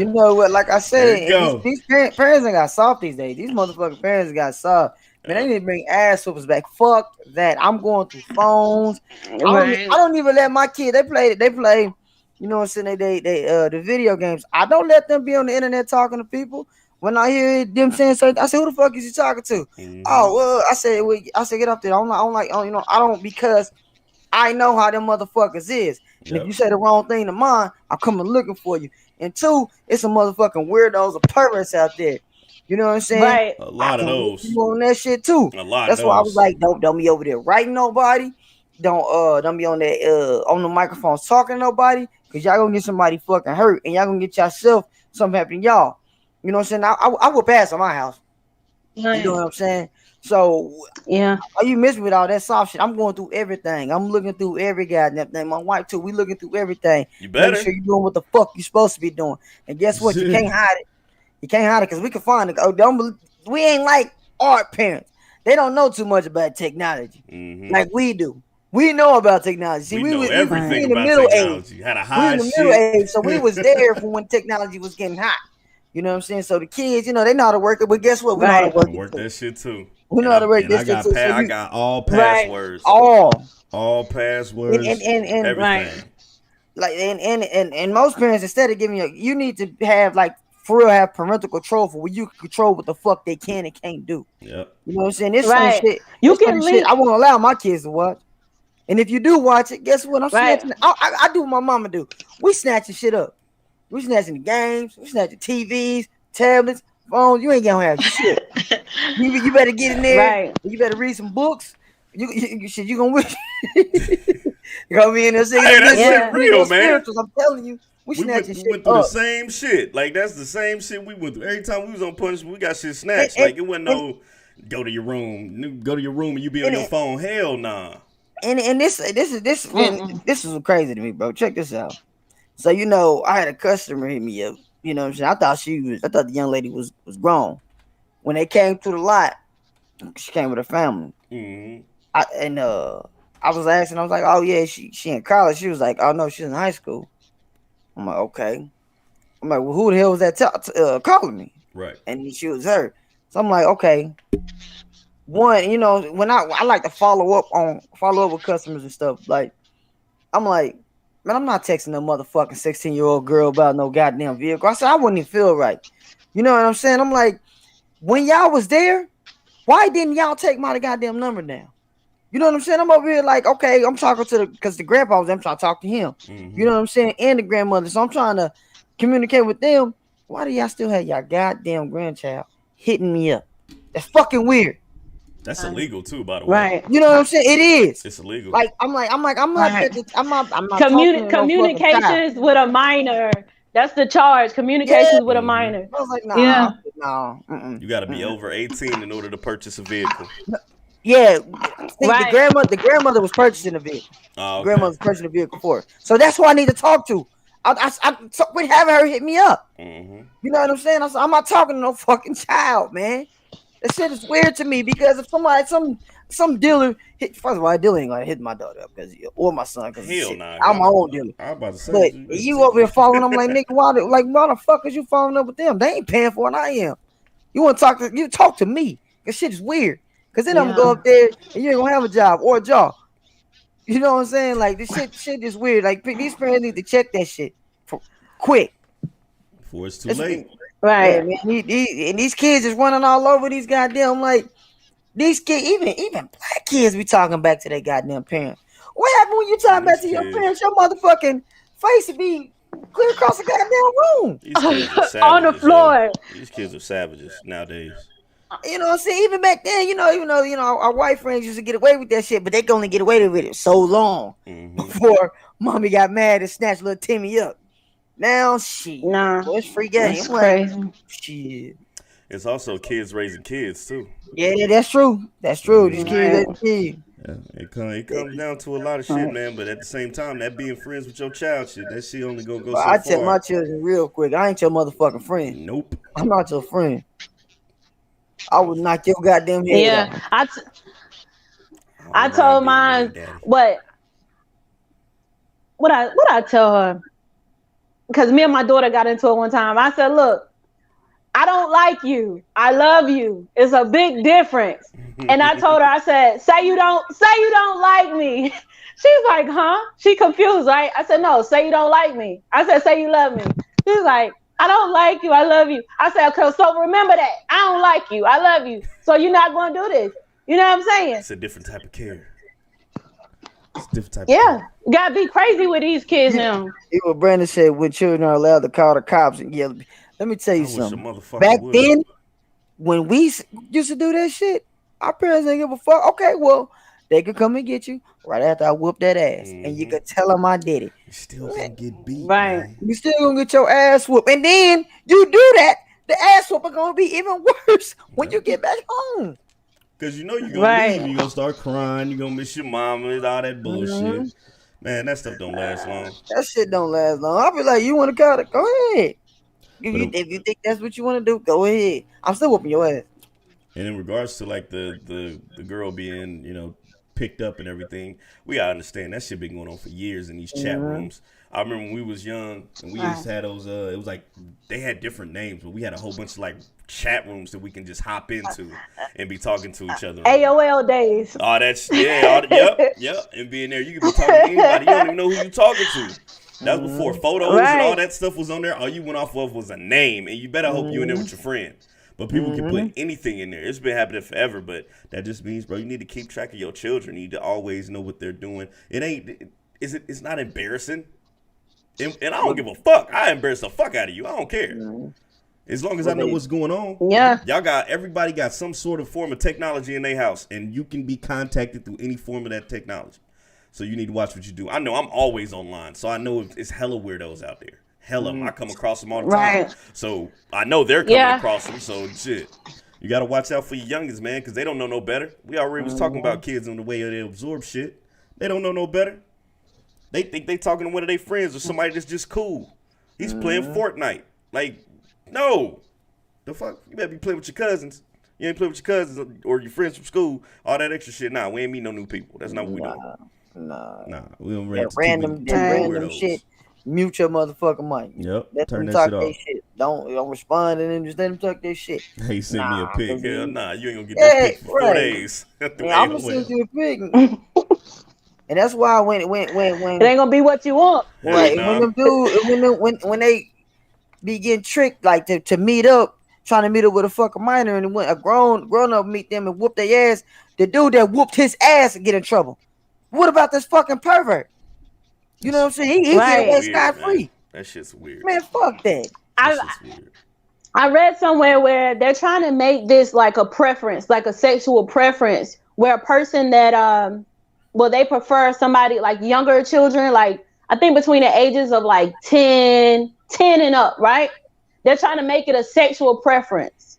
You know what? Like I said, these parents ain't got soft these days. These motherfucking parents got soft. Man, they need to bring ass whoopers back. Fuck that. I'm going through phones. I don't even let my kid. They play. You know what I'm saying? They the video games. I don't let them be on the internet talking to people. When I hear them saying something, I say, "Who the fuck is he talking to?" Mm-hmm. Oh well, I said, get up there. I don't because I know how them motherfuckers is. And if you say the wrong thing to mine, I'm coming looking for you. And two, it's some motherfucking weirdos or perverts out there. You know what I'm saying? Right. A lot of those. You on that shit too. A lot. That's why I was like, don't be over there writing nobody. Don't be on that on the microphone talking to nobody, because y'all gonna get somebody fucking hurt and y'all gonna get yourself something happen to y'all. You know what I'm saying? I would pass on my house. Nice. You know what I'm saying? So yeah, are you missing with all that soft shit? I'm going through everything. I'm looking through every goddamn thing. My wife too. We looking through everything. You better make sure you're doing what the fuck you're supposed to be doing. And guess what? You can't hide it. You can't hide it because we can find it. Oh, we ain't like our parents. They don't know too much about technology like we do. We know about technology. See, we know everything in the about middle technology. age. How to hide we in the middle age, so we was there for when technology was getting hot. You know what I'm saying? So the kids, they know how to work it, but guess what? We know how to work that shit too. We know how to work this shit too. I got all passwords. All passwords. And everything. Right. Like and most parents, instead of giving you need to have for real have parental control for where you can control what the fuck they can and can't do. Yep. You know what I'm saying? This right. shit. You can leave. I won't allow my kids to watch. And if you do watch it, guess what? I'm snatching. I do what my mama do. We snatching shit up. We snatching the games. We snatching TVs, tablets, phones. You ain't gonna have shit. you better get in there. Right. You better read some books. You gonna wish. You gonna be in there saying, "Hey, that's shit real, man." I'm telling you. We went through the same shit. Like that's the same shit we went through. Every time we was on punishment, we got shit snatched. It wasn't no go to your room and you be on your phone. Hell nah. And this is crazy to me, bro. Check this out. So I had a customer hit me up. You know what I'm saying? I thought the young lady was grown. When they came to the lot, she came with her family. Mm-hmm. I was asking, I was like, "Oh yeah, she in college." She was like, "Oh no, she's in high school." I'm like, "Okay." I'm like, "Well, who the hell was that calling me?" Right. And she was her. So I'm like, "Okay." One, when I like to follow up with customers and stuff. Like, I'm like, man, I'm not texting no motherfucking 16-year-old girl about no goddamn vehicle. I said I wouldn't even feel right. You know what I'm saying? I'm like, when y'all was there, why didn't y'all take my goddamn number down? You know what I'm saying? I'm over here like, okay, I'm talking because the grandpa was there, I'm trying to talk to him. Mm-hmm. You know what I'm saying? And the grandmother. So I'm trying to communicate with them. Why do y'all still have y'all goddamn grandchild hitting me up? That's fucking weird. That's illegal too, by the way. Right. You know what I'm saying? It is. It's illegal. Like I'm not. Right. I'm not. Communications with a minor. That's the charge. Communications with a minor. I was like, nah. Yeah. No. You got to be over 18 in order to purchase a vehicle. Yeah. See, right. The grandmother was purchasing a vehicle. Oh, okay. Grandmother was purchasing a vehicle for her. So that's who I need to talk to. I quit having her hit me up. Mm-hmm. You know what I'm saying? I'm not talking to no fucking child, man. That shit is weird to me because if some dealer hit. First of all, a dealer ain't gonna hit my daughter up or my son because I'm my own dealer. I'm about to say, but you over here following them like nigga, why the fuck is you following up with them? They ain't paying for it. I am. You want to talk to me? Cause shit is weird. Cause then I'm gonna go up there and you ain't gonna have a job or a job. You know what I'm saying? Like this shit is weird. Like these parents need to check that shit quick before it's too late. Right. Yeah, man, and these kids is running all over these goddamn like these kids. Even black kids be talking back to their goddamn parents. What happened when you talk back to your parents? Your motherfucking face would be clear across the goddamn room. These kids are savages, on the floor. These kids are savages nowadays. You know what I'm saying? Even back then, even though our white friends used to get away with that shit, but they can only get away with it so long before mommy got mad and snatched little Timmy up. Now, shit. Nah. Boy, it's free game. That's crazy. Shit. It's also kids raising kids, too. Yeah, that's true. That's true. These kids, yeah, it comes down to a lot of shit, man. But at the same time, that being friends with your child shit, that shit only gonna go so far. I tell my children real quick, I ain't your motherfucking friend. Nope. I'm not your friend. I would knock your goddamn head off. I told mine what I tell her, because me and my daughter got into it one time. I said, look, I don't like you. I love you. It's a big difference. And I told her, I said, say you don't like me. She's like, huh? She confused, right? I said, no, say you don't like me. I said, say you love me. She's like, I don't like you. I love you. I said, okay, so remember that. I don't like you. I love you. So you're not going to do this. You know what I'm saying? It's a different type of care. It's a different type of care. You got to be crazy with these kids now. What Brandon said, when children are allowed to call the cops and yell. Let me tell you something. Back then, when we used to do that shit, our parents didn't give a fuck. Okay, well, they could come and get you right after I whoop that ass. And you could tell them I did it. You still gonna get beat. Right. Man. You still gonna get your ass whooped. And then you do that, the ass whooping gonna be even worse when you get back home. Because you know you're gonna leave, you're gonna start crying, you're gonna miss your mama and all that bullshit. Man, that stuff don't last long. That shit don't last long. I'll be like, you wanna call it? Go ahead. If you think that's what you want to do, go ahead. I'm still whooping your ass. And in regards to like the girl being, picked up and everything, we gotta understand that shit been going on for years in these chat rooms. I remember when we was young and we just had those it was like they had different names, but we had a whole bunch of like chat rooms that we can just hop into and be talking to each other. AOL days. Oh, that's yep. And being there, you can be talking to anybody. You don't even know who you talking to. That was before photos and all that stuff was on there. All you went off of was a name, and you better hope you in there with your friend. But people can put anything in there. It's been happening forever, but that just means, bro, you need to keep track of your children. You need to always know what they're doing. It's not embarrassing. And I don't give a fuck. I embarrass the fuck out of you. I don't care. As long as I know what's going on. Yeah. Everybody got some sort of form of technology in their house, and you can be contacted through any form of that technology. So you need to watch what you do. I know I'm always online, so I know it's hella weirdos out there. Hella, I come across them all the time. So I know they're coming across them. So shit, you got to watch out for your youngest, man, because they don't know no better. We already was talking about kids and the way they absorb shit. They don't know no better. They think they talking to one of their friends or somebody that's just cool. He's playing Fortnite. Like, no. The fuck? You better be playing with your cousins. You ain't playing with your cousins or your friends from school. All that extra shit. Nah, we ain't meet no new people. That's not what we doing. Nah. We don't random shit. Mute your motherfucking mic. Yep. Let Turn them that talk shit off. Don't respond and then just let them talk their shit. Hey, send me a pic. Hell nah, you ain't gonna get that pic for 4 days. I'm gonna send you a pic. And that's why when it ain't gonna be what you want. Right. When them dudes when they be getting tricked like to meet up, trying to meet up with a fucking minor, and when a grown up meet them and whoop their ass, the dude that whooped his ass and get in trouble. What about this fucking pervert? You know what I'm saying? He get away scot-free. That shit's weird. Man, fuck that. I read somewhere where they're trying to make this like a preference, like a sexual preference, where a person that they prefer somebody like younger children, like I think between the ages of like 10 and up, right? They're trying to make it a sexual preference,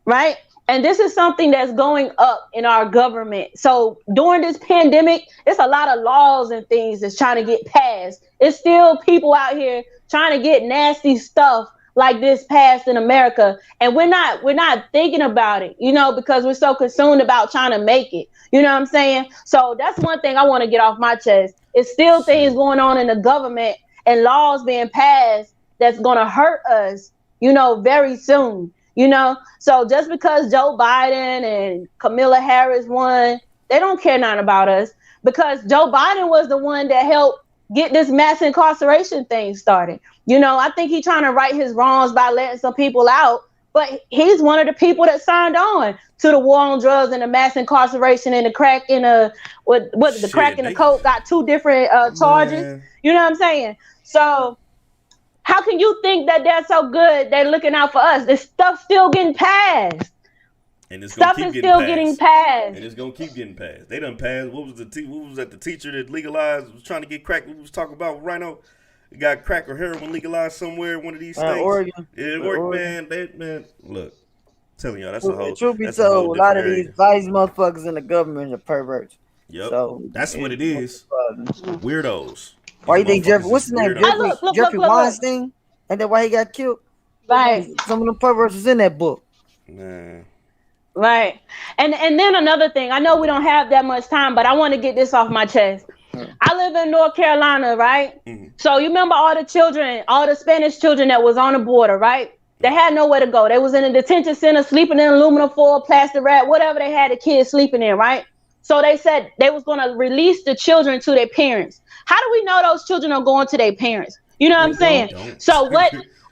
right? And this is something that's going up in our government. So during this pandemic, it's a lot of laws and things that's trying to get passed. It's still people out here trying to get nasty stuff like this passed in America, and we're not thinking about it, because we're so consumed about trying to make it. You know what I'm saying? So that's one thing I want to get off my chest. It's still things going on in the government and laws being passed that's gonna hurt us, very soon. So just because Joe Biden and Camilla Harris won, they don't care nothing about us, because Joe Biden was the one that helped get this mass incarceration thing started. I think he's trying to right his wrongs by letting some people out, but he's one of the people that signed on to the war on drugs and the mass incarceration and the crack and the crack and the coke got two different charges. Man. You know what I'm saying? So how can you think that they're so good? They're looking out for us. This stuff's still getting passed. And it's stuff is still getting passed. And it's gonna keep getting passed. They done passed. What was the teacher that legalized was trying to get crack? We was talking about Rhino. Got crack or heroin legalized somewhere in one of these states. Oregon. Yeah, Oregon. Man, look, I'm telling y'all, that's a whole. Truth be told, a lot of these motherfuckers in the government are perverts. Yep. So that's what it is. Weirdos. Why you think Jeffrey? What's his name? Jeffrey Weinstein. Ain't that why he got killed? Right. Some of them perverts was in that book. Man. Right. And then another thing. I know we don't have that much time, but I want to get this off my chest. I live in North Carolina, right? Mm-hmm. So you remember all the Spanish children that was on the border, right? They had nowhere to go. They was in a detention center, sleeping in aluminum foil, plastic wrap, whatever they had the kids sleeping in, right? So they said they was going to release the children to their parents. How do we know those children are going to their parents? You know what I'm saying? So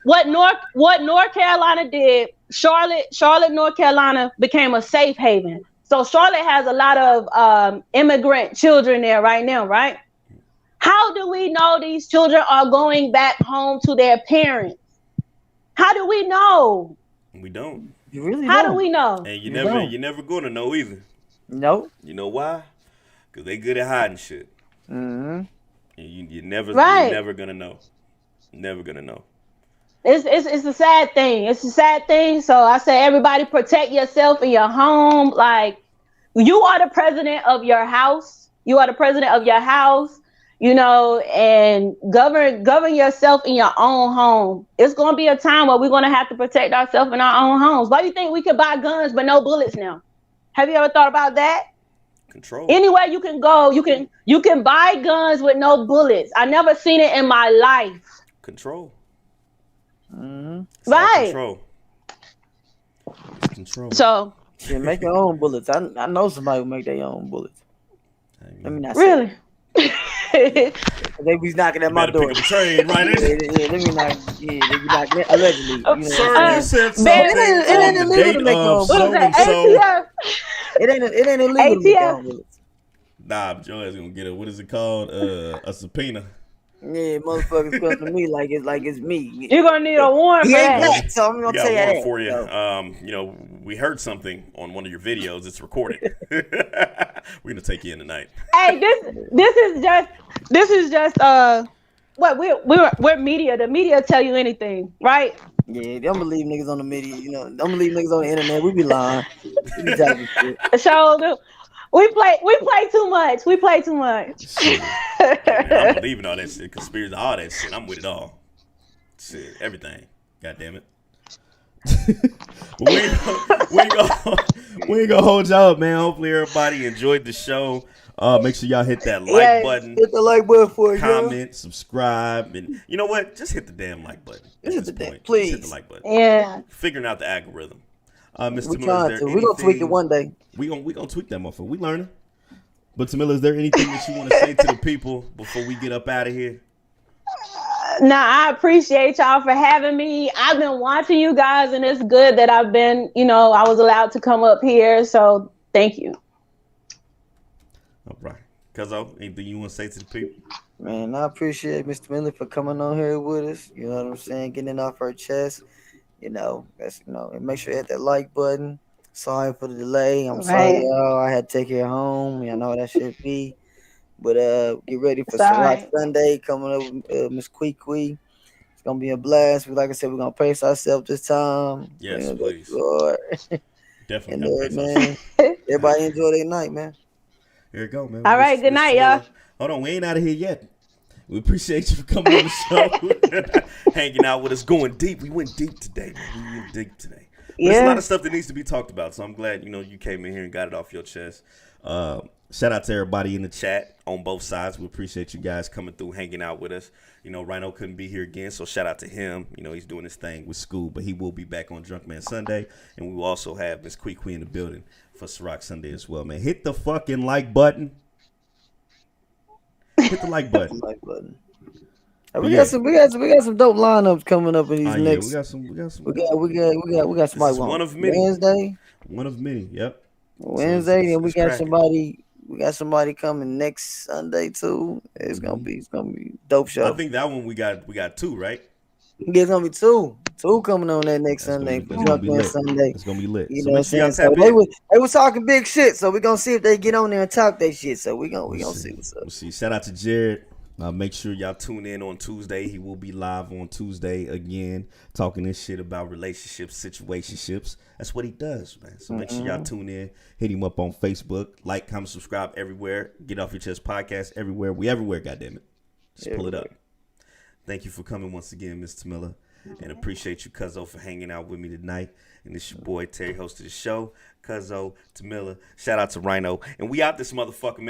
what North Carolina did, Charlotte, North Carolina became a safe haven. So Charlotte has a lot of immigrant children there right now, right? How do we know these children are going back home to their parents? How do we know? We don't. You really How don't. do we know? And you're never going to know either. Nope. You know why? Because they good at hiding shit. Mm-hmm. And you're never gonna know. Never gonna know. It's a sad thing. It's a sad thing. So I say, everybody protect yourself in your home. Like, you are the president of your house. You are the president of your house, and govern yourself in your own home. It's going to be a time where we're going to have to protect ourselves in our own homes. Why do you think we can buy guns but no bullets now? Have you ever thought about that? Control. Anywhere you can go, you can buy guns with no bullets. I never seen it in my life. Control. Mm-hmm. Right. Control. It's control. So you make your own bullets. I know somebody who make their own bullets. Let me not say really. They be knocking at my door. Pick up a train, right? Let me not. Yeah, they be knocking allegedly. Sir, you said something. It ain't illegal to make your own bullets. It ain't illegal to make your own bullets. Nah, Joe's gonna get what is it called? A subpoena. Yeah, motherfuckers come to me like it's me. You're gonna need a warrant for that. So I'm gonna tell you that for you. We heard something on one of your videos. It's recorded. We're gonna take you in tonight. Hey, this is just what we're media. The media tell you anything, right? Yeah, don't believe niggas on the media. Don't believe niggas on the internet. We be lying. We be talking shit. So we play too much. We play too much. Shit. Man, I'm believing all that shit, conspiracy, all that shit. I'm with it all. Shit, everything. God damn it. we ain't gonna hold y'all up, man. Hopefully everybody enjoyed the show. Make sure y'all hit that like button. Hit the like button for us. Comment, subscribe, and you know what? Just hit the damn like button. Hit the damn, please. Just hit the like button. Yeah. Figuring out the algorithm. Mr. Tamilla, we're gonna tweak it one day. We gonna tweak that motherfucker. We learning. But Tamilla, is there anything that you want to say to the people before we get up out of here? I appreciate y'all for having me. I've been watching you guys, and it's good that I've been, I was allowed to come up here. So thank you. All right. Cuzzo, anything you want to say to the people? Man, I appreciate Mr. Miller for coming on here with us. You know what I'm saying? Getting it off our chest. That's and make sure you hit that like button. Sorry for the delay. I'm sorry, y'all. I had to take her home. I know that should be. But get ready for Sunday coming up with Miss Quee. It's gonna be a blast. Like I said, we're gonna pace ourselves this time. Yes, please. Definitely. And man, everybody enjoy their night, man. Here you go, man. All right, good night, y'all. Hold on, we ain't out of here yet. We appreciate you for coming on the show, hanging out with us, going deep. We went deep today, man. We went deep today. But there's a lot of stuff that needs to be talked about, so I'm glad, you came in here and got it off your chest. Shout out to everybody in the chat on both sides. We appreciate you guys coming through, hanging out with us. Rhino couldn't be here again, so shout out to him. He's doing his thing with school, but he will be back on Drunk Man Sunday, and we will also have Miss Quee in the building for Ciroc Sunday as well, man. Hit the fucking like button. Hit the like button. We got some dope lineups coming up in these next. We got some. We got somebody one of many. Wednesday. One of many. Yep. Wednesday, and we got somebody. We got somebody coming next Sunday too. It's gonna be dope show. I think that one we got 2, right? There's gonna be two coming on that next Sunday. Sunday. It's gonna be lit. You know what I'm saying? So they was talking big shit. So we're gonna see if they get on there and talk that shit. So we gonna see what's up. We'll see. Shout out to Jared. Make sure y'all tune in on Tuesday. He will be live on Tuesday again, talking this shit about relationships, situationships. That's what he does, man. So make sure y'all tune in. Hit him up on Facebook. Like, comment, subscribe everywhere. Get Off Your Chest podcast everywhere. We everywhere, goddammit. Just pull it up. Thank you for coming once again, Miss Tamilla. And appreciate you, Cuzzo, for hanging out with me tonight. And this your boy, Terry, host of the show. Cuzzo, Tamilla. Shout out to Rhino. And we out this motherfucker, man.